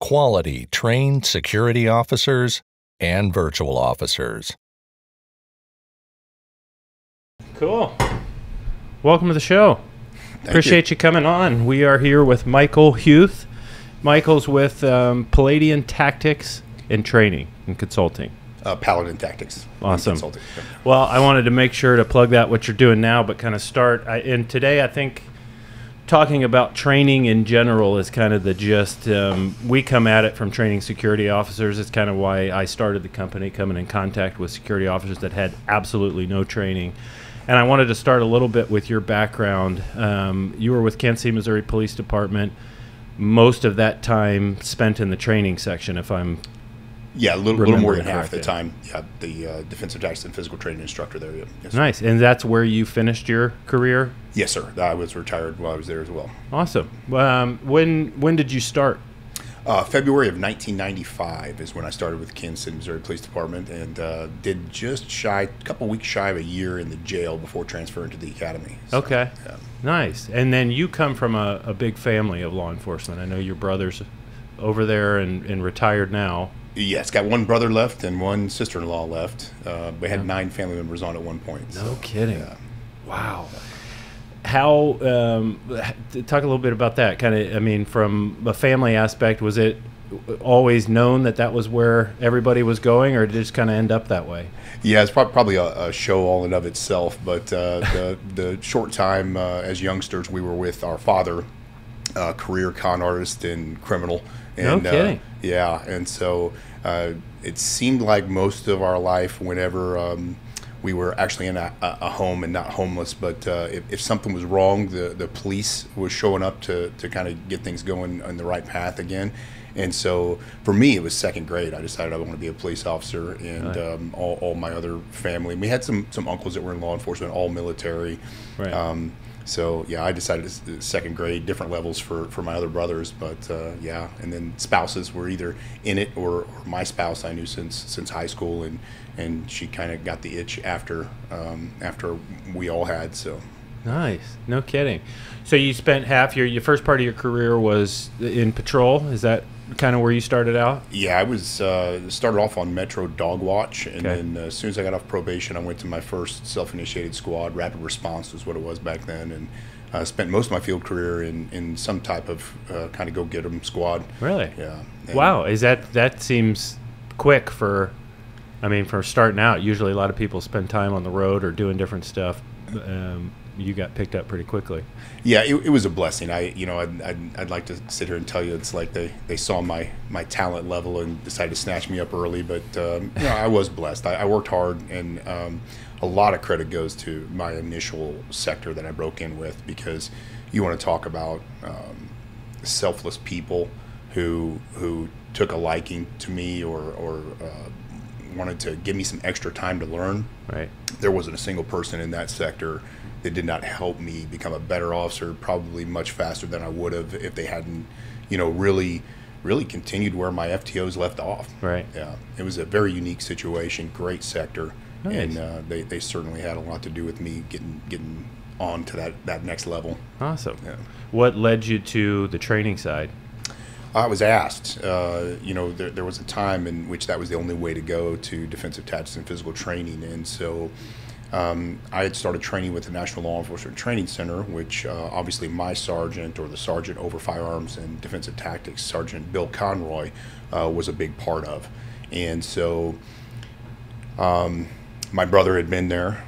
quality trained security officers and virtual officers. Cool. Welcome to the show. Appreciate you coming on. We are here with Micheal Huth. Micheal's with Palladian Tactics and Training and Consulting. Paladin Tactics. Awesome. Well, I wanted to make sure to plug that, what you're doing now, but kind of start. And today I think talking about training in general is kind of the gist. We come at it from training security officers. It's kind of why I started the company, coming in contact with security officers that had absolutely no training. And I wanted to start a little bit with your background. You were with Kansas City, Missouri Police Department. Most of that time spent in the training section, if I'm a little more than half the time. Yeah, the defensive tactics and physical training instructor there. Yeah. Yes, nice. And that's where you finished your career? Yes, sir. I was retired while I was there as well. Awesome. When did you start? February of 1995 is when I started with Kansas City, Missouri Police Department, and did just a couple weeks shy of a year in the jail before transferring to the academy. So, okay. Yeah. Nice. And then you come from a big family of law enforcement. I know your brother's over there and retired now. Yes, got one brother left and one sister-in-law left. We had 9 family members on at one point. No kidding. Yeah. Wow. How, talk a little bit about that. Kind of, I mean, from a family aspect, was it always known that that was where everybody was going, or did it just kind of end up that way? Yeah, it's probably a show all in of itself, but the short time as youngsters we were with our father, career con artist and criminal. And, no kidding. Yeah, and so it seemed like most of our life, whenever we were actually in a home and not homeless, but if something was wrong, the police was showing up to kind of get things going on the right path again. And so for me, it was second grade. I decided I wanted to be a police officer, and right. All my other family. We had some uncles that were in law enforcement, all military. Right. So yeah, I decided second grade, different levels for my other brothers, but yeah, and then spouses were either in it or my spouse I knew since high school, and she kind of got the itch after we all had. So nice, no kidding. So you spent half your first part of your career was in patrol. Is that kind of where you started out? Yeah, I was started off on Metro Dog Watch, and then as soon as I got off probation, I went to my first self-initiated squad. Rapid Response was what it was back then, and spent most of my field career in some type of kind of go-get-em squad. Really? Yeah. And wow, is that seems quick for, I mean, for starting out. Usually a lot of people spend time on the road or doing different stuff. You got picked up pretty quickly. Yeah, it was a blessing. I'd like to sit here and tell you it's like they saw my talent level and decided to snatch me up early, but I was blessed. I worked hard, and a lot of credit goes to my initial sector that I broke in with, because you want to talk about selfless people who took a liking to me or wanted to give me some extra time to learn. Right. There wasn't a single person in that sector that did not help me become a better officer, probably much faster than I would have if they hadn't, really continued where my FTOs left off. Right. Yeah. It was a very unique situation, great sector, nice. And they certainly had a lot to do with me getting on to that next level. Awesome. Yeah. What led you to the training side? I was asked. There was a time in which that was the only way to go, to defensive tactics and physical training, and so I had started training with the National Law Enforcement Training Center, which obviously my sergeant, or the sergeant over firearms and defensive tactics, Sergeant Bill Conroy, was a big part of. And so my brother had been there.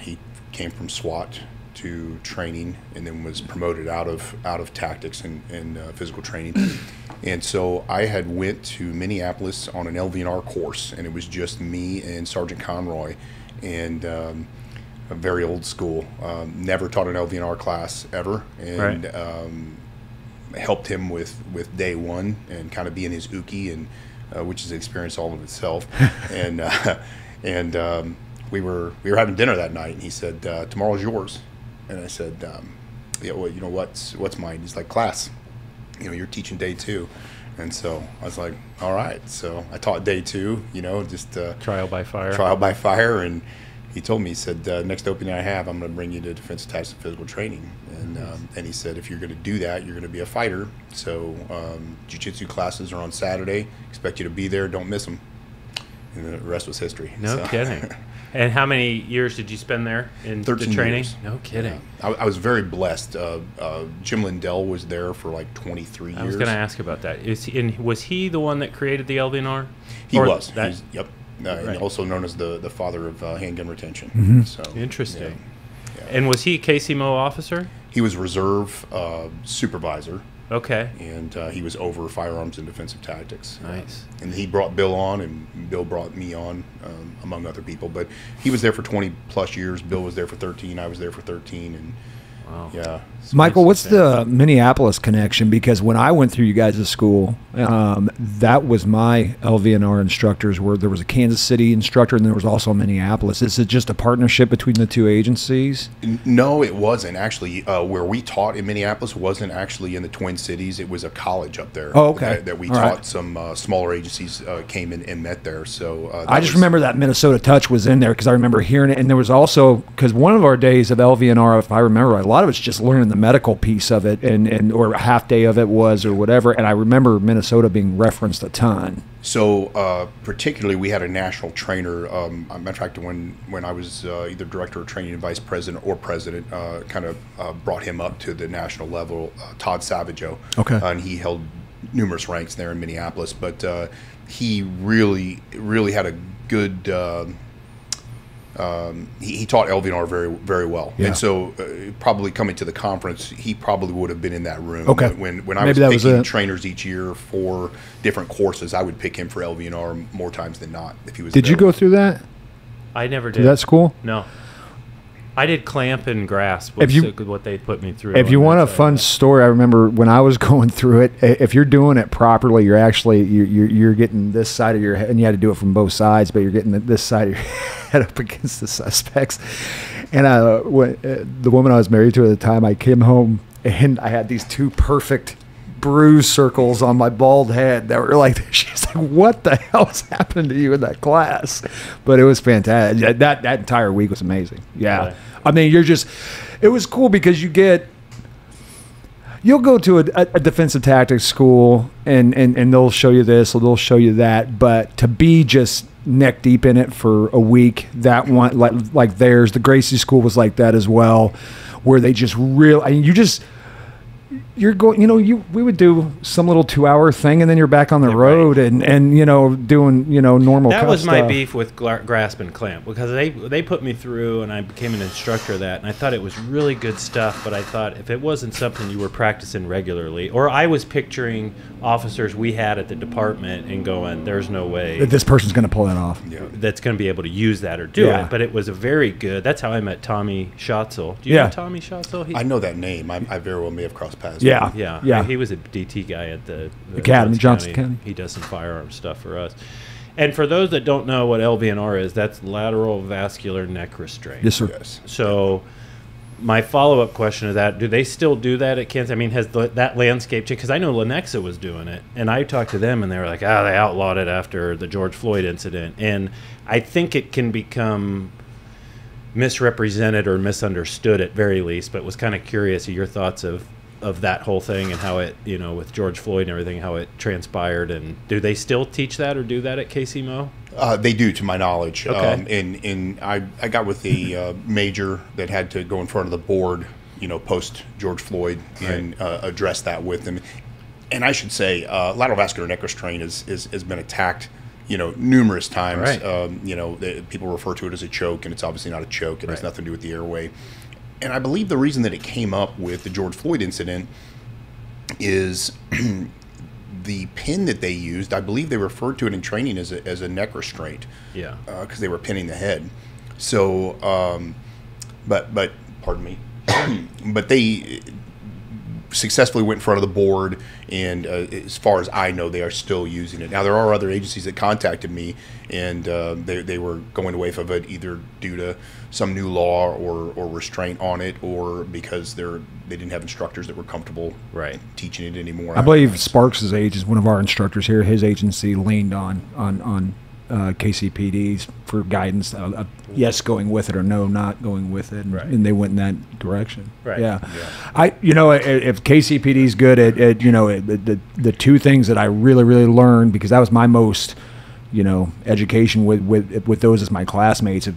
He came from SWAT to training, and then was promoted out of tactics and physical training. And so I had went to Minneapolis on an LV&R course, and it was just me and Sergeant Conroy, and a very old school. Never taught an LV&R class ever, and right. Helped him with day one and kind of being his uki, and which is an experience all of itself. and we were having dinner that night, and he said, "Tomorrow's yours." And I said, "Yeah, well, what's mine?" He's like, "Class. You're teaching day 2." And so I was like, all right. So I taught day 2, just trial by fire. Trial by fire, and he told me, he said, next opening I have, I'm going to bring you to defensive tactics and physical training. And he said, if you're going to do that, you're going to be a fighter. So jiu-jitsu classes are on Saturday. Expect you to be there. Don't miss them. And the rest was history. No kidding. And how many years did you spend there in 13 the training? years. No kidding. Yeah. I was very blessed. Jim Lindell was there for like 23 years. I was going to ask about that. Was he the one that created the LVNR? He was. Yep. Right. And also known as the father of handgun retention. So interesting. Yeah. And was he a KCMO officer? He was reserve supervisor. Okay. And he was over firearms and defensive tactics. Nice. And he brought Bill on, and Bill brought me on, among other people. But he was there for 20 plus years. Bill was there for 13. I was there for 13. And wow. Yeah. Michael, what's the Minneapolis connection? Because when I went through you guys' school, that was my LVNR instructors, where there was a Kansas City instructor and there was also Minneapolis. Is it just a partnership between the two agencies? No, it wasn't. Actually, where we taught in Minneapolis wasn't actually in the Twin Cities. It was a college up there. Oh, okay. That we All taught. right. Some smaller agencies came in and met there. So I just remember that Minnesota touch was in there because I remember hearing it. And there was also, because one of our days of LVNR, if I remember right, a lot of it's just learning the medical piece of it, and or a half day of it was, or whatever. And I remember Minnesota being referenced a ton. So particularly, we had a national trainer. Matter of fact, when I was either director of training and vice president or president, kind of brought him up to the national level. Todd Savageau. Okay. And he held numerous ranks there in Minneapolis, but he really had a good. He taught LVNR very, very well, and so probably coming to the conference, he probably would have been in that room. Okay. When I was picking trainers each year for different courses, I would pick him for LVNR more times than not if he was. Did you go through that? I never did. Through that school? No. I did clamp and grasp. What they put me through. If you want a fun story, I remember when I was going through it. If you're doing it properly, you're actually you're getting this side of your head, and you had to do it from both sides, but you're getting this side of your head up against the suspects. And the woman I was married to at the time, I came home and I had these two perfect bruise circles on my bald head that were like, she's like, what the hell is happening to you in that class? But it was fantastic. That entire week was amazing. Yeah. Right. I mean, it was cool because you'll go to a defensive tactics school and they'll show you this or they'll show you that, but to be just neck deep in it for a week, that one, like theirs, the Gracie school was like that as well, where they just you're going, we would do some little 2-hour thing and then you're back on the road and doing, normal That was my stuff. beef with grasp and clamp, because they put me through and I became an instructor of that, and I thought it was really good stuff, but I thought if it wasn't something you were practicing regularly, or I was picturing officers we had at the department and going, there's no way that this person's going to pull that off. That's going to be able to use that or do it. But it was a very good, that's how I met Tommy Schatzel. Do you know Tommy Schatzel? I know that name. I very well may have crossed paths. Yeah. He was a DT guy at the Academy, Johnson County. He does some firearm stuff for us. And for those that don't know what LVNR is, that's lateral vascular neck restraint. Yes, sir. Yes. So my follow-up question to that, do they still do that at Kansas? I mean, has that landscape changed? Because I know Lenexa was doing it, and I talked to them, and they were like, they outlawed it after the George Floyd incident. And I think it can become misrepresented or misunderstood at very least, but was kind of curious of your thoughts of that whole thing and how it, with George Floyd and everything, how it transpired. And do they still teach that or do that at KCMO? They do, to my knowledge. Okay. And I got with a major that had to go in front of the board, post George Floyd and address that with them. And I should say, lateral vascular neck restraint has been attacked, numerous times. Right. People refer to it as a choke, and it's obviously not a choke. It has nothing to do with the airway. And I believe the reason that it came up with the George Floyd incident is the pin that they used. I believe they referred to it in training as a neck restraint. Yeah. Because they were pinning the head. So, but pardon me. But they successfully went in front of the board, and as far as I know, they are still using it. Now, there are other agencies that contacted me, and they were going away from it either due to some new law or restraint on it, or because they didn't have instructors that were comfortable teaching it anymore. I believe Sparks' age is one of our instructors here. His agency leaned on KCPDs for guidance. Yes, going with it, or no, not going with it, and, Right. and they went in that direction. Right. Yeah. If KCPD's good at the two things that I really learned, because that was my most education with those as my classmates.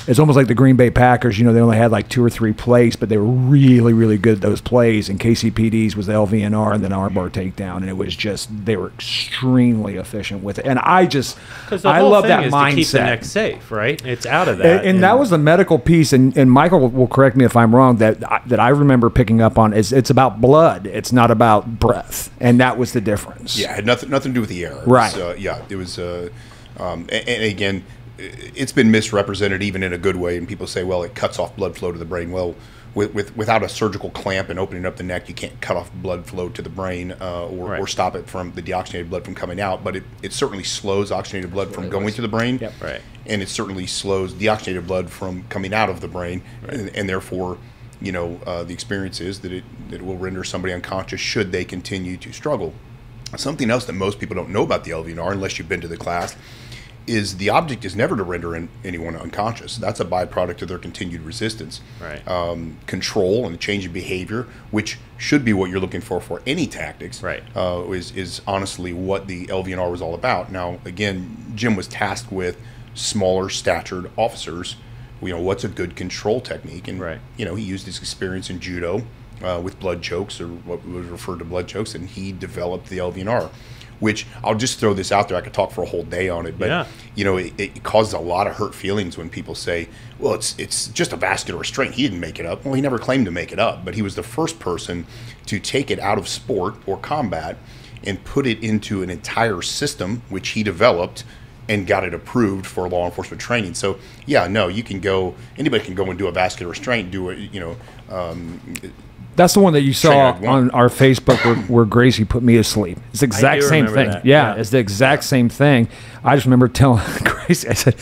It's almost like the Green Bay Packers. They only had like 2 or 3 plays, but they were really good at those plays. And KCPD's was the LVNR and then R-bar takedown, and it was just they were extremely efficient with it. And I love that is mindset. To keep the neck safe, right? It's out of that, and that was the medical piece. And Micheal will correct me if I'm wrong. That I remember picking up on is it's about blood. It's not about breath, and that was the difference. Yeah, it had nothing to do with the air. Right. It was. And again, it's been misrepresented even in a good way, and people say, well, it cuts off blood flow to the brain. Well, without a surgical clamp and opening up the neck, you can't cut off blood flow to the brain or stop it from the deoxygenated blood from coming out, but it certainly slows oxygenated blood from going to the brain. Yep. Right. And it certainly slows deoxygenated blood from coming out of the brain, right. and therefore, the experience is that it will render somebody unconscious should they continue to struggle. Something else that most people don't know about the LVNR, unless you've been to the class, is the object is never to render anyone unconscious. That's a byproduct of their continued resistance. Right. Control and a change in behavior, which should be what you're looking for any tactics, right. is honestly what the LVNR was all about. Now, again, Jim was tasked with smaller statured officers. What's a good control technique? And, right. He used his experience in judo with blood chokes, or what was referred to blood chokes, and he developed the LVNR. Which I'll just throw this out there. I could talk for a whole day on it, but it causes a lot of hurt feelings when people say, "Well, it's just a vascular restraint. He didn't make it up." Well, he never claimed to make it up, but he was the first person to take it out of sport or combat and put it into an entire system, which he developed and got it approved for law enforcement training. So, anybody can go and do a vascular restraint, That's the one that you saw on our Facebook where Gracie put me to sleep. It's the exact same thing. Yeah, it's the exact same thing. I just remember telling Gracie, I said,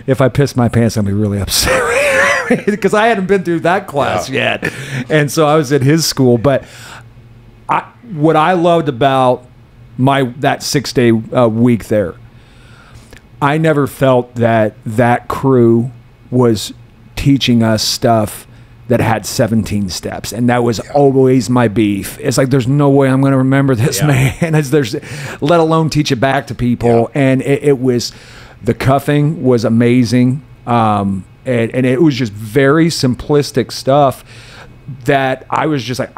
if I piss my pants, I'll be really upset. Because I hadn't been through that class yet. And so I was at his school. But what I loved about that 6-day week there, I never felt that crew was teaching us stuff that had 17 steps, and that was always my beef. It's like, there's no way I'm going to remember this, man. Let alone teach it back to people. And it was, the cuffing was amazing, and it was just very simplistic stuff that I was just like,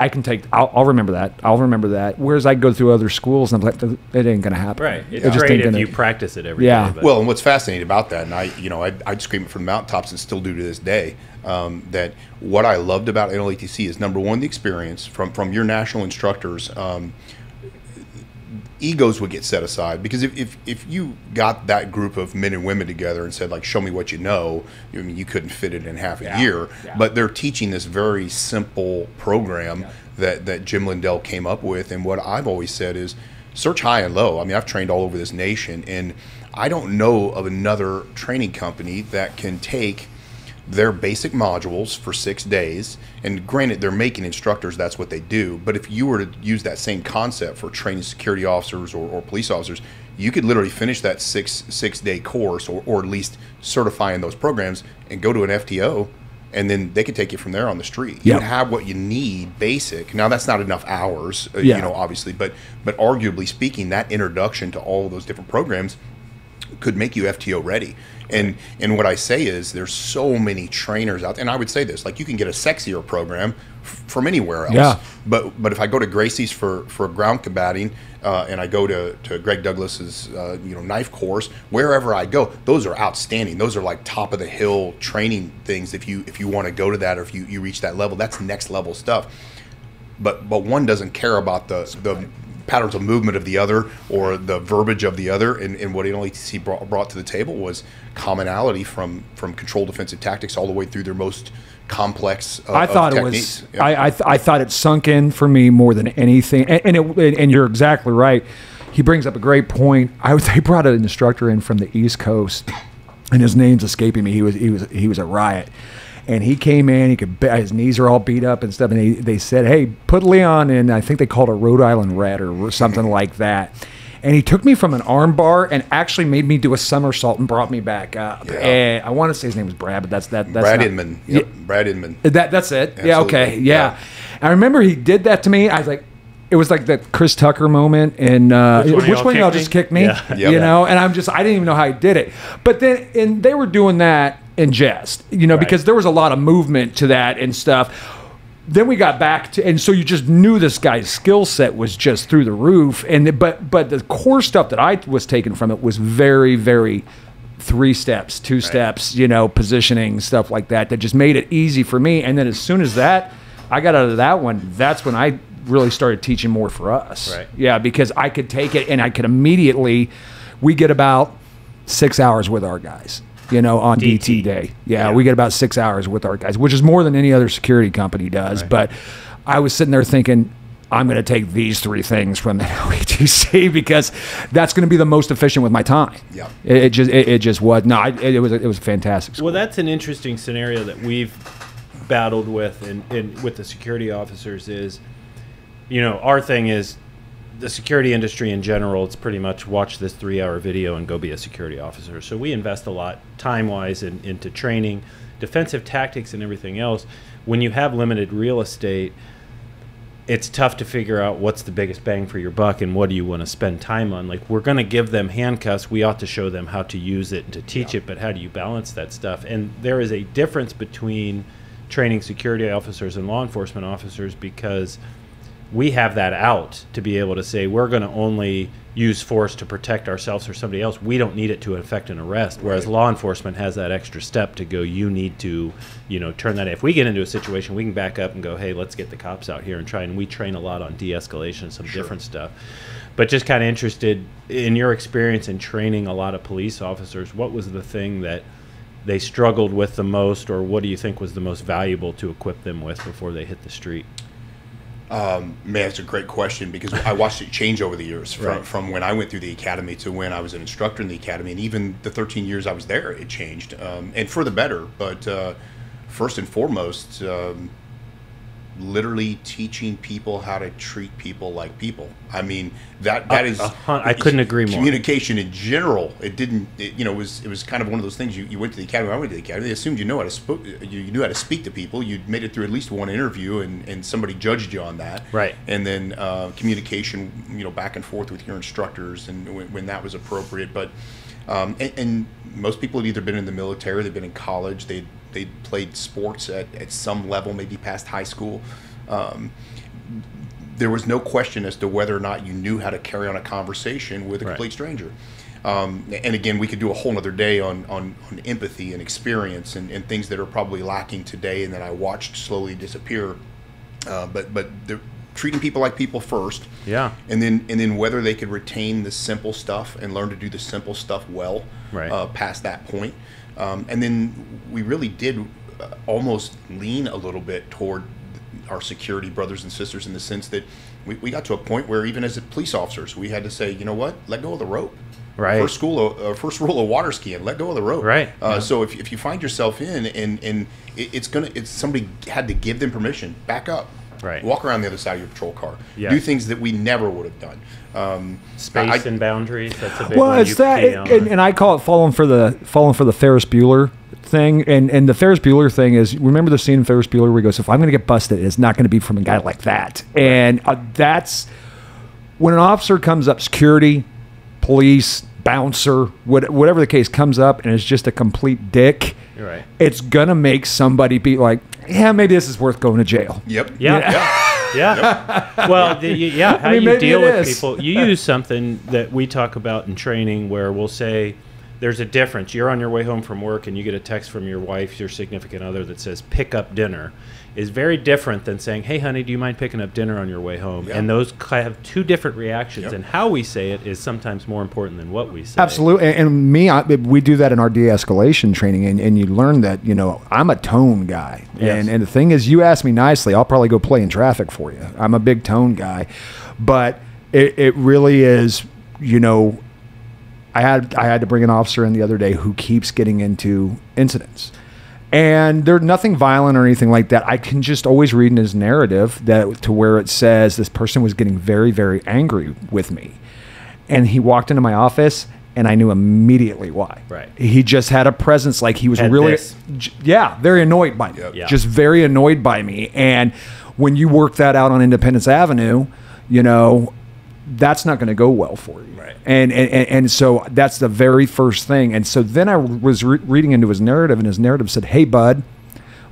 I'll remember that. I'll remember that. Whereas I go through other schools and I'm like, it ain't going to happen. Right. It's great if you practice it every day. But. Well, and what's fascinating about that, and I'd scream it from the mountaintops and still do to this day, that what I loved about NLATC is, number one, the experience from your national instructors. Egos would get set aside, because if you got that group of men and women together and said, like, show me what you know, you couldn't fit it in half a year. But they're teaching this very simple program that Jim Lindell came up with. And what I've always said is, search high and low. I've trained all over this nation, and I don't know of another training company that can take their basic modules for 6 days, and granted, they're making instructors, that's what they do, but if you were to use that same concept for training security officers or police officers, you could literally finish that six-day course, or at least certifying those programs, and go to an FTO, and then they could take you from there on the street. You can have what you need basic. Now, that's not enough hours, obviously, but arguably speaking, that introduction to all of those different programs could make you FTO ready. And what I say is, there's so many trainers out there, and I would say this, like, you can get a sexier program from anywhere else. But if I go to Gracie's for ground combating, and I go to Greg Douglas's knife course, wherever I go, those are outstanding. Those are like top of the hill training things. If you want to go to that, or if you reach that level, that's next level stuff. But one doesn't care about the patterns of movement of the other, or the verbiage of the other. And what NLATC brought to the table was commonality from controlled defensive tactics all the way through their most complex I thought techniques. It was I thought it sunk in for me more than anything, and you're exactly right. He brings up a great point. They brought an instructor in from the East Coast, and his name's escaping me. He was a riot. And he came in, his knees are all beat up and stuff, and they said, hey, put Leon in, I think they called it Rhode Island Red or something like that. And he took me from an arm bar and actually made me do a somersault and brought me back up. Yeah. And I want to say his name was Brad, but that's Brad not, Inman. Yep. Brad Inman. That's it. Absolutely. Yeah. Okay. Yeah. I remember he did that to me. I was like, it was like that Chris Tucker moment, and which one of y'all just kicked me? Yeah. You know, and I didn't even know how he did it. But then, and they were doing that in jest, you know, because there was a lot of movement to that and stuff. Then we got back to, and so you just knew this guy's skill set was just through the roof. And but the core stuff that I was taking from it was very, very 3 steps, 2 steps, you know, positioning, stuff like that just made it easy for me. And then as soon as I got out of that one, that's when I really started teaching more for us. Right. Yeah, because I could take it and I could immediately, we get about 6 hours with our guys. You know, on DT day. Yeah, we get about 6 hours with our guys, which is more than any other security company does. Right. But I was sitting there thinking, I'm going to take these 3 things from the LETC because that's going to be the most efficient with my time. Yeah, it just was. No, it was a fantastic school. Well, that's an interesting scenario that we've battled with and with the security officers is, you know, our thing is, the security industry in general, it's pretty much watch this 3-hour video and go be a security officer. So we invest a lot time-wise into training, defensive tactics, and everything else. When you have limited real estate, it's tough to figure out what's the biggest bang for your buck and what do you want to spend time on. Like, we're going to give them handcuffs. We ought to show them how to use it and to teach it, but how do you balance that stuff? And there is a difference between training security officers and law enforcement officers because we have that out to be able to say we're going to only use force to protect ourselves or somebody else. We don't need it to affect an arrest, whereas law enforcement has that extra step to go, you need to, you know, turn that. If we get into a situation, we can back up and go, hey, let's get the cops out here and try. And we train a lot on de-escalation, some different stuff. But just kind of interested in your experience in training a lot of police officers, what was the thing that they struggled with the most, or what do you think was the most valuable to equip them with before they hit the street? Man, it's a great question because I watched it change over the years from when I went through the academy to when I was an instructor in the academy, and even the 13 years I was there, it changed, and for the better. But first and foremost, literally teaching people how to treat people like people. I mean, that is I couldn't agree more. Communication in general, it was kind of one of those things. You went to the academy. I went to the academy. They assumed you knew how to you knew how to speak to people. You'd made it through at least one interview, and somebody judged you on that. Right. And then communication, back and forth with your instructors, and when that was appropriate. But and most people had either been in the military, they'd been in college, they played sports at some level, maybe past high school. There was no question as to whether or not you knew how to carry on a conversation with a complete stranger. And again, we could do a whole other day on empathy and experience and things that are probably lacking today and that I watched slowly disappear. But they're treating people like people first. Yeah. And then whether they could retain the simple stuff and learn to do the simple stuff well past that point. And then we really did almost lean a little bit toward our security brothers and sisters in the sense that we got to a point where even as police officers, we had to say, you know what, let go of the rope. Right. First rule of water skiing, let go of the rope. Right. So if you find yourself in and it's somebody had to give them permission, back up. Right. Walk around the other side of your patrol car. Yeah. Do things that we never would have done. Space and boundaries. That's a big well, one. It's that, and I call it falling for the Ferris Bueller thing. And the Ferris Bueller thing is, remember the scene in Ferris Bueller where he goes, "If I'm going to get busted, it's not going to be from a guy like that." And that's when an officer comes up, security, police, bouncer, whatever the case, comes up and is just a complete dick. You're right. It's gonna make somebody be like, yeah, maybe this is worth going to jail. Yep. Yeah. Well, how you deal with people. You use something that we talk about in training where we'll say there's a difference. You're on your way home from work and you get a text from your wife, your significant other, that says pick up dinner. Is very different than saying, hey, honey, do you mind picking up dinner on your way home? Yep. And those have two different reactions. Yep. And how we say it is sometimes more important than what we say. Absolutely. And we do that in our de-escalation training. And you learn that, I'm a tone guy. Yes. And the thing is, you ask me nicely, I'll probably go play in traffic for you. I'm a big tone guy. But it really is, I had to bring an officer in the other day who keeps getting into incidents. And there's nothing violent or anything like that. I can just always read in his narrative to where it says this person was getting very, very angry with me. And he walked into my office, and I knew immediately why. Right. He just had a presence, like he was Had really, this. very annoyed by me. Yep. Yeah. Just very annoyed by me. And when you work that out on Independence Avenue, you know, that's not going to go well for you. Right. And so that's the very first thing. And so then I was reading into his narrative, and his narrative said, "Hey, bud,"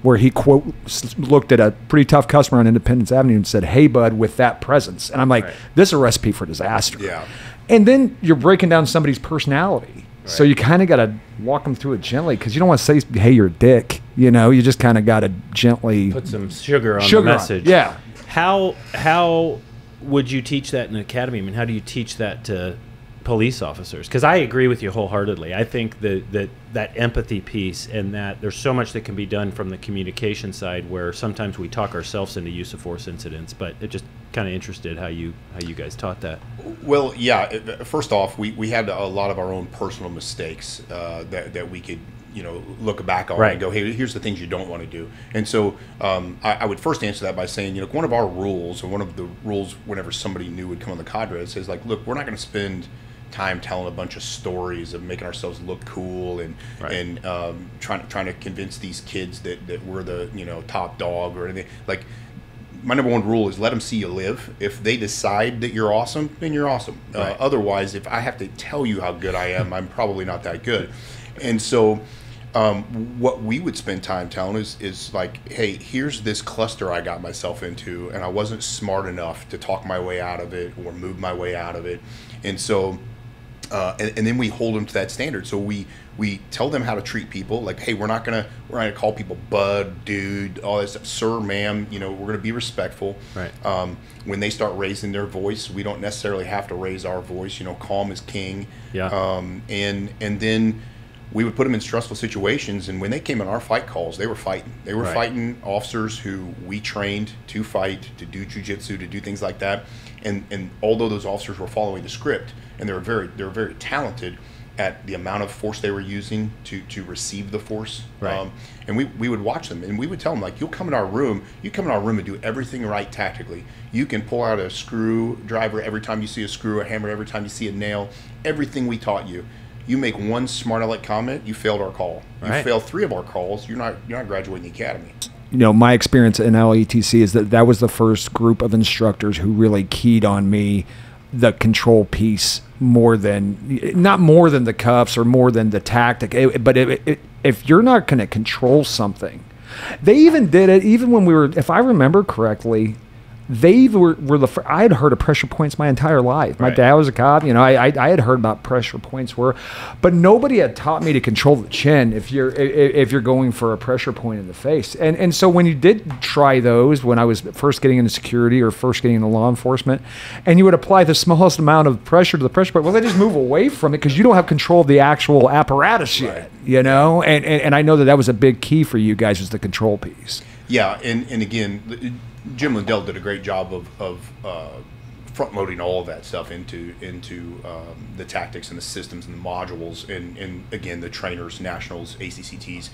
where he quote looked at a pretty tough customer on Independence Avenue and said, "Hey, bud," with that presence. And I'm like, Right. this is a recipe for disaster. Yeah. And then you're breaking down somebody's personality. So you kind of got to walk them through it gently, because you don't want to say, "Hey, you're a dick." You know, you just kind of got to gently Put some sugar on Sugar the on it, message. yeah. How would you teach that in an academy? I mean, how do you teach that to police officers? Because I agree with you wholeheartedly. I think that empathy piece, and that there's so much that can be done from the communication side, where sometimes we talk ourselves into use of force incidents. But it just kind of interested how you guys taught that. Well, yeah. First off, we had a lot of our own personal mistakes that we could, you know, look back on Right. and go, "Hey, here's the things you don't want to do." And so I would first answer that by saying, you know, one of our rules, or one of the rules whenever somebody new would come on the cadre, says, like, look, we're not going to spend time telling a bunch of stories of making ourselves look cool and Right. trying to convince these kids that we're the, you know, top dog or anything. Like, my number one rule is let them see you live. If they decide that you're awesome, then you're awesome. Right. Otherwise, if I have to tell you how good I am, I'm probably not that good. And so what we would spend time telling is like, "Hey, here's this cluster I got myself into, and I wasn't smart enough to talk my way out of it or move my way out of it." And so and then we hold them to that standard. So we tell them how to treat people. Like, "Hey, we're not gonna call people bud, dude, all this stuff, sir, ma'am. You know, we're gonna be respectful." Right. When they start raising their voice, we don't necessarily have to raise our voice. You know, calm is king. Yeah. And then we would put them in stressful situations, and when they came in our fight calls, they were fighting. They were Right. fighting officers who we trained to fight, to do jujitsu, to do things like that. And although those officers were following the script, and they were very talented at the amount of force they were using to receive the force. Right. And we would watch them, and we would tell them, like, you come in our room and do everything right tactically. You can pull out a screwdriver every time you see a screw, a hammer every time you see a nail, everything we taught you. You make one smart aleck comment, you failed our call. You Right. failed 3 of our calls, you're not graduating the academy. you know, my experience in LETC is that was the first group of instructors who really keyed on me the control piece not more than the cuffs or more than the tactic. If you're not going to control something, they even did it, even when we were, if I remember correctly, they were I had heard of pressure points my entire life. My Right. dad was a cop, you know, I had heard about pressure points but nobody had taught me to control the chin if you're going for a pressure point in the face. And so when you did try those, when I was first getting into security or first getting into law enforcement, and you would apply the smallest amount of pressure to the pressure point, well, they just move away from it because you don't have control of the actual apparatus yet, Right. you know? And I know that was a big key for you guys, was the control piece. Yeah, and again, Jim Lindell did a great job of front loading all of that stuff into the tactics and the systems and the modules, and again, the trainers, nationals, ACCTs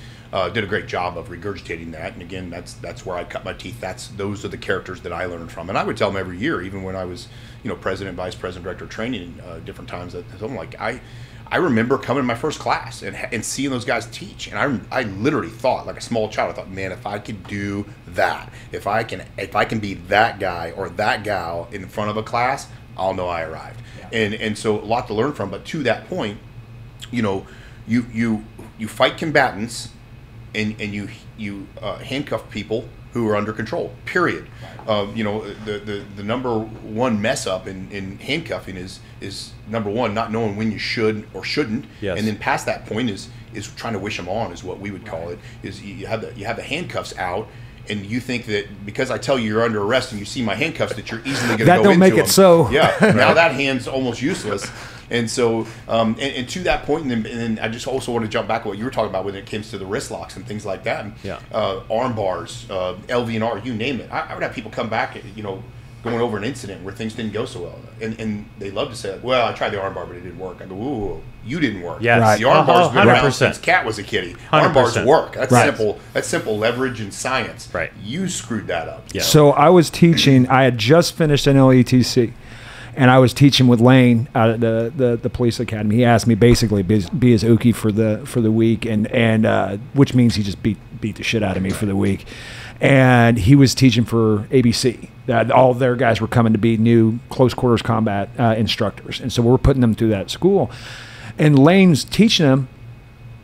did a great job of regurgitating that. And again, that's where I cut my teeth. Those are the characters that I learned from, and I would tell them every year, even when I was, you know, president, vice president, director of training, different times. That I'm like, I remember coming to my first class and seeing those guys teach, and I literally thought, like a small child, I thought, man, if I could do that, if I can be that guy or that gal in front of a class, I'll know I arrived. Yeah. And so a lot to learn from. But to that point, you know, you fight combatants, and you handcuff people who are under control. Period. You know, the number one mess up in handcuffing is number one, not knowing when you should or shouldn't, Yes. and then past that point is trying to wish them on, is what we would call it. Is you have the handcuffs out, and you think that because I tell you you're under arrest and you see my handcuffs that you're easily going to go into them. That don't make it so. Yeah. Now that hand's almost useless. And so, and to that point, and then I just also want to jump back to what you were talking about when it comes to the wrist locks and things like that. Yeah. Arm bars, LV&R, you name it. I would have people come back, you know, going over an incident where things didn't go so well, and they love to say, like, well, I tried the arm bar, but it didn't work. I go, ooh, you didn't work. Yes. Right. The arm bar's been around 100%. since Cat was a kitty. Arm bars 100%. work. That's Right. simple. That's simple leverage and science. Right. You screwed that up. Yeah. So I was teaching, I had just finished an LETC. and I was teaching with Lane out at the police academy. He asked me basically be his Uki for the week, and which means he just beat the shit out of me for the week. And he was teaching for ABC. All their guys were coming to be new close quarters combat instructors, and so we're putting them through that school. And Lane's teaching them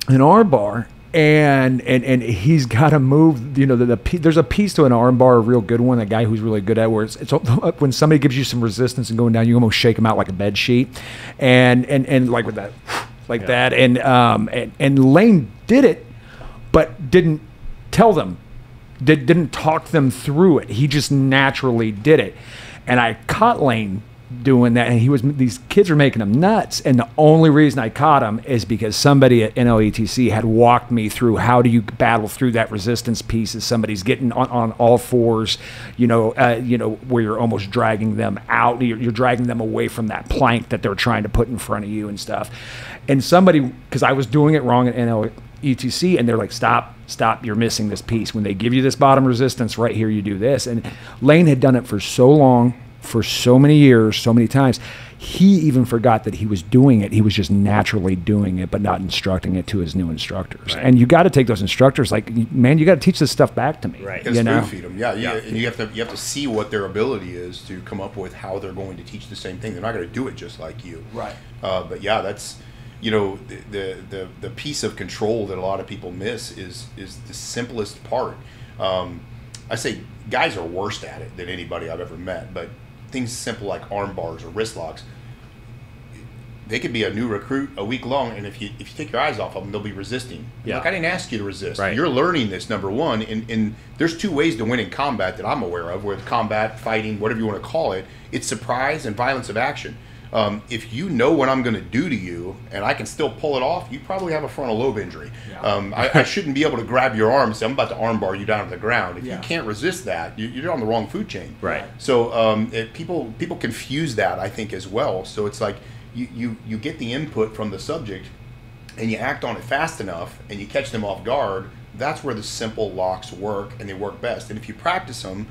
an arm bar, and he's got to move. You know, there's a piece to an arm bar, a real good one. A guy who's really good at where it's when somebody gives you some resistance and going down, you almost shake them out like a bed sheet, and like with that, like that. And Lane did it, but didn't tell them, didn't talk them through it. He just naturally did it, and I caught Lane doing that, and these kids were making him nuts, and the only reason I caught him is because somebody at NLETC had walked me through how do you battle through that resistance piece as somebody's getting on all fours, where you're almost dragging them out, you're dragging them away from that plank that they're trying to put in front of you and stuff. And somebody, because I was doing it wrong at NLETC, and they're like, stop, you're missing this piece. When they give you this bottom resistance right here, you do this. And Lane had done it for so long, for so many years, so many times, he even forgot that he was doing it. He was just naturally doing it, but not instructing it to his new instructors. Right. And you got to take those instructors, like, man, you got to teach this stuff back to me. Right. You know? Spoon feed them. Yeah. And you have to see what their ability is to come up with how they're going to teach the same thing. They're not going to do it just like you. Right. But yeah, that's, the piece of control that a lot of people miss is the simplest part. I say guys are worse at it than anybody I've ever met, but things simple like arm bars or wrist locks, they could be a new recruit a week long, and if you take your eyes off of them, they'll be resisting. Yeah. Like, I didn't ask you to resist. Right. You're learning this, number one, and there's two ways to win in combat that I'm aware of, with combat, fighting, whatever you want to call it. It's surprise and violence of action. If you know what I'm going to do to you and I can still pull it off, you probably have a frontal lobe injury. Yeah. I shouldn't be able to grab your arm and say, I'm about to arm bar you down to the ground. If you can't resist that, you're on the wrong food chain. Right. So people confuse that, I think, as well. So it's like you get the input from the subject and you act on it fast enough and you catch them off guard. That's where the simple locks work, and they work best. And if you practice them,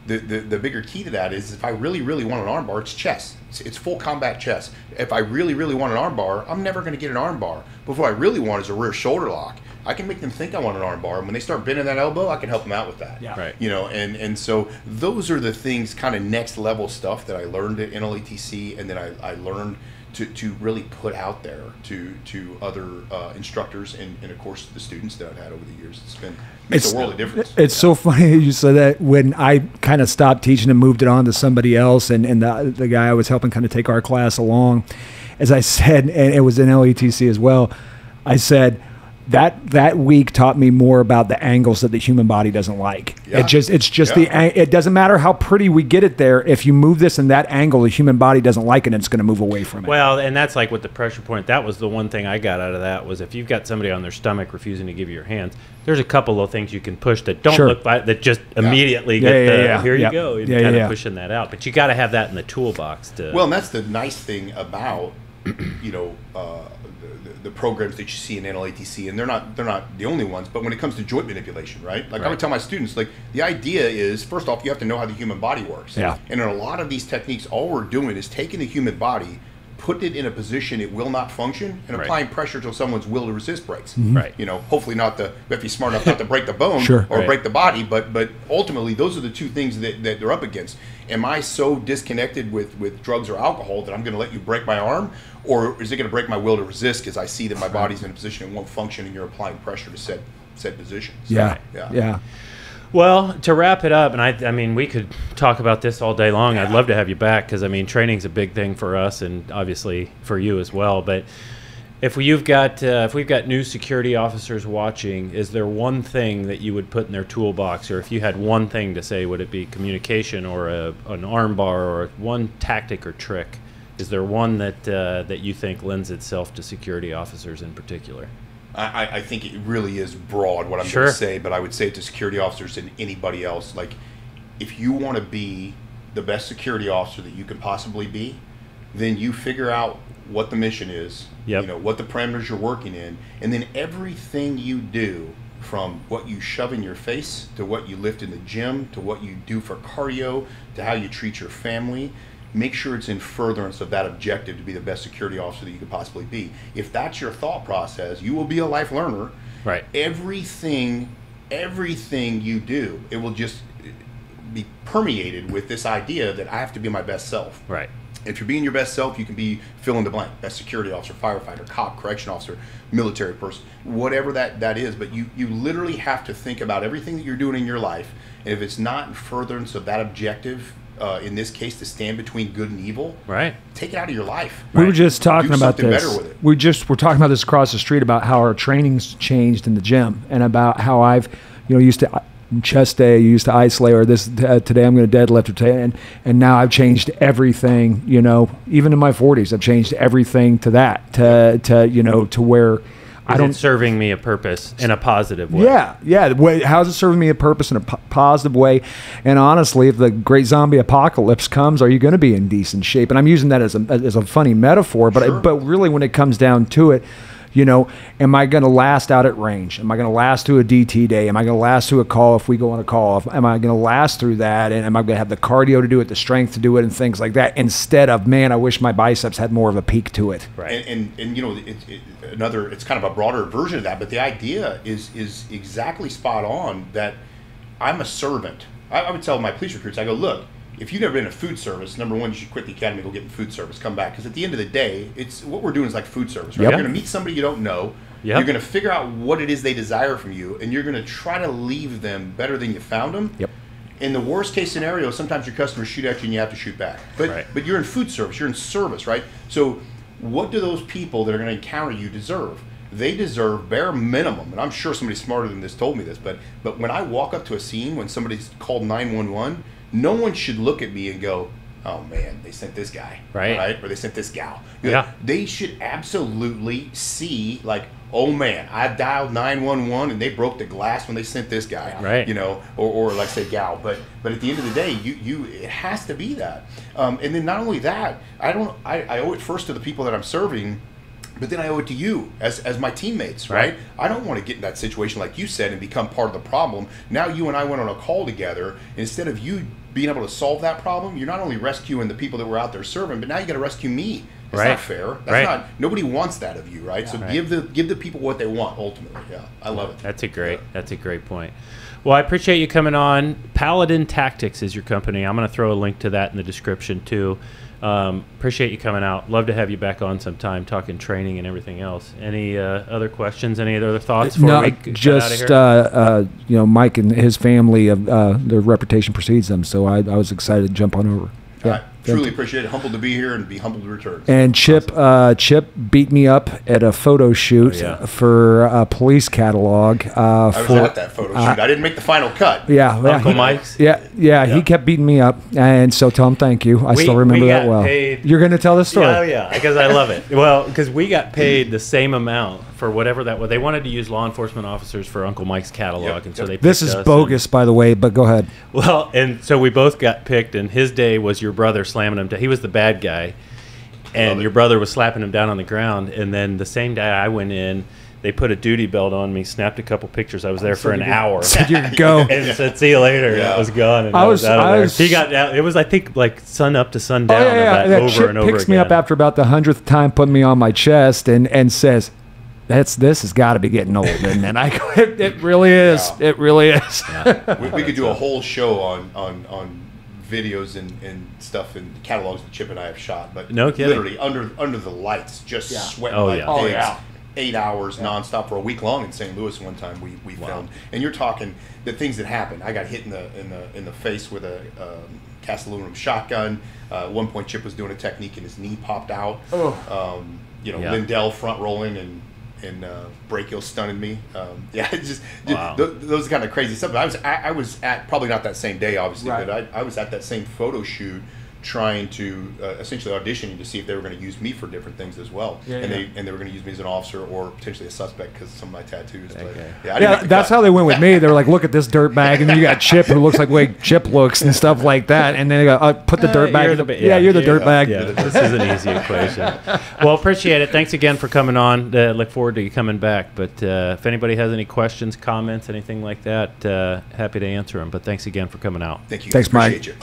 the bigger key to that is, if I really, really want an arm bar, it's chess. It's full combat chess. If I really, really want an arm bar, I'm never going to get an arm bar. But what I really want is a rear shoulder lock. I can make them think I want an arm bar, and when they start bending that elbow, I can help them out with that. Yeah. Right. And so those are the things, kind of next level stuff that I learned at NLETC, and then I learned to really put out there to other instructors and of course the students that I've had over the years. It's a world of difference. It's so funny you said that. When I kind of stopped teaching and moved it on to somebody else, and the guy I was helping kind of take our class along, as I said, and it was in LETC as well, I said, that week taught me more about the angles that the human body doesn't like. Yeah. It doesn't matter how pretty we get it there. If you move this in that angle, the human body doesn't like it, and it's going to move away from it. Well, and that's like with the pressure point. That was the one thing I got out of that, was if you've got somebody on their stomach refusing to give you your hands, there's a couple of things you can push that don't look like, that just immediately get here you go, and kind of pushing that out. But you got to have that in the toolbox to. Well, and that's the nice thing about the programs that you see in NLATC, and they're not the only ones, but when it comes to joint manipulation, right? Like, I would tell my students, like, the idea is, first off, you have to know how the human body works. Yeah. And in a lot of these techniques, all we're doing is taking the human body, putting it in a position it will not function, and applying pressure till someone's will to resist breaks. Mm-hmm. Right. Hopefully not we have to be smart enough not to break the bone or break the body, but ultimately those are the two things that they're up against. Am I so disconnected with drugs or alcohol that I'm going to let you break my arm? Or is it going to break my will to resist because I see that my body's in a position it won't function and you're applying pressure to set positions? So, yeah. Well, to wrap it up, and I mean, we could talk about this all day long. I'd love to have you back, because I mean, training's a big thing for us, and obviously for you as well. But if we've got new security officers watching, is there one thing that you would put in their toolbox, or if you had one thing to say, would it be communication or an arm bar or one tactic or trick? Is there one that you think lends itself to security officers in particular? I think it really is broad what I'm going to say, but I would say it to security officers and anybody else. Like, if you want to be the best security officer that you can possibly be, then you figure out what the mission is, what the parameters you're working in, and then everything you do, from what you shove in your face to what you lift in the gym to what you do for cardio to how you treat your family, make sure it's in furtherance of that objective to be the best security officer that you could possibly be. If that's your thought process, you will be a life learner. Right. Everything you do, it will just be permeated with this idea that I have to be my best self. Right. If you're being your best self, you can be fill in the blank: best security officer, firefighter, cop, correction officer, military person, whatever that is. But you literally have to think about everything that you're doing in your life, and if it's not in furtherance of that objective, in this case, to stand between good and evil, right, take it out of your life. We were just talking about this. Better with it. We're talking about this across the street about how our training's changed in the gym, and about how I've, used to chest day, you used to isolate, or this today I'm going to deadlift, or today, and now I've changed everything. Even in my 40s, I've changed everything to that, to where I don't. It's serving me a purpose in a positive way. Yeah. How's it serving me a purpose in a positive way? And honestly, if the great zombie apocalypse comes, are you going to be in decent shape? And I'm using that as a funny metaphor, but sure. But really, when it comes down to it, am I going to last out at range? Am I going to last through a DT day? Am I going to last through a call if we go on a call? Am I going to last through that? And am I going to have the cardio to do it, the strength to do it, and things like that? Instead of, man, I wish my biceps had more of a peak to it. Right. And it's kind of a broader version of that, but the idea is exactly spot on. That I'm a servant. I would tell my police recruits, I go, look, if you've never been in food service, number one, you should quit the academy, go get in food service, come back. Because at the end of the day, it's what we're doing is like food service, right? Yep. You're going to meet somebody you don't know. Yep. You're going to figure out what it is they desire from you, and you're going to try to leave them better than you found them. Yep. In the worst case scenario, sometimes your customers shoot at you and you have to shoot back. But you're in food service, you're in service, right? So what do those people that are going to encounter you deserve? They deserve bare minimum, and I'm sure somebody smarter than this told me this, but when I walk up to a scene, when somebody's called 911, no one should look at me and go, oh man, they sent this guy, right? Or they sent this gal. Yeah. They should absolutely see, like, oh man, I dialed 911 and they broke the glass when they sent this guy, right? Or like say gal. But at the end of the day, it has to be that. And then not only that, I owe it first to the people that I'm serving. But then I owe it to you as my teammates, right? I don't want to get in that situation like you said and become part of the problem. Now you and I went on a call together. And instead of you being able to solve that problem, you're not only rescuing the people that were out there serving, but now you got to rescue me. That's not fair. That's not. Nobody wants that of you, right? So give the people what they want ultimately. Yeah, I love it. That's a great point. Well, I appreciate you coming on. Paladin Tactics is your company. I'm going to throw a link to that in the description too. Appreciate you coming out. Love to have you back on sometime talking training and everything else. Any other questions? Any other thoughts? No, just Mike and his family, their reputation precedes them, so I was excited to jump on over. Yeah. Truly appreciate it. Humbled to be here and be humbled to return. And Chip beat me up at a photo shoot for a police catalog. I was at that photo shoot. I didn't make the final cut. Uncle Mike's. Yeah, he kept beating me up, and so tell him thank you. I still remember that well. You're going to tell the story? Yeah, because I love it. Well, because we got paid the same amount for whatever that was. They wanted to use law enforcement officers for Uncle Mike's catalog, and so they. This is bogus, by the way, but go ahead. Well, and so we both got picked, and his day was your brother slamming him down. He was the bad guy, and your brother was slapping him down on the ground. And then the same day I went in, they put a duty belt on me, snapped a couple pictures. I was there for an hour. Said you could go. And said, see you later. Yeah. I was gone. And I was out of there. He got out. It was, I think, like sun up to sundown. That over Chip and over picks again. me up after about the 100th time, putting me on my chest, and says, this has got to be getting old. And then I go, it really is. Yeah. It really is. Yeah. we could do a whole show on videos and stuff and catalogs that Chip and I have shot, but no kidding. Literally under the lights, just sweating like pigs. 8 hours nonstop for a week long in St. Louis. One time we filmed, and you're talking the things that happened. I got hit in the face with a cast aluminum shotgun. At one point, Chip was doing a technique and his knee popped out. Lindell front rolling and brachial stunning me. Just those kind of crazy stuff. But I was at probably not that same day, obviously, but I was at that same photo shoot trying to essentially auditioning to see if they were going to use me for different things as well. They were going to use me as an officer or potentially a suspect because of some of my tattoos. But, that's how they went with me. They were like, look at this dirt bag, and then you got Chip who looks like the way Chip looks and stuff like that. And then they go, put the dirt bag. You're the dirt bag. Yeah, this is an easy equation. Well, appreciate it. Thanks again for coming on. Look forward to you coming back. But if anybody has any questions, comments, anything like that, happy to answer them. But thanks again for coming out. Thank you. Thanks, Mike. Appreciate you.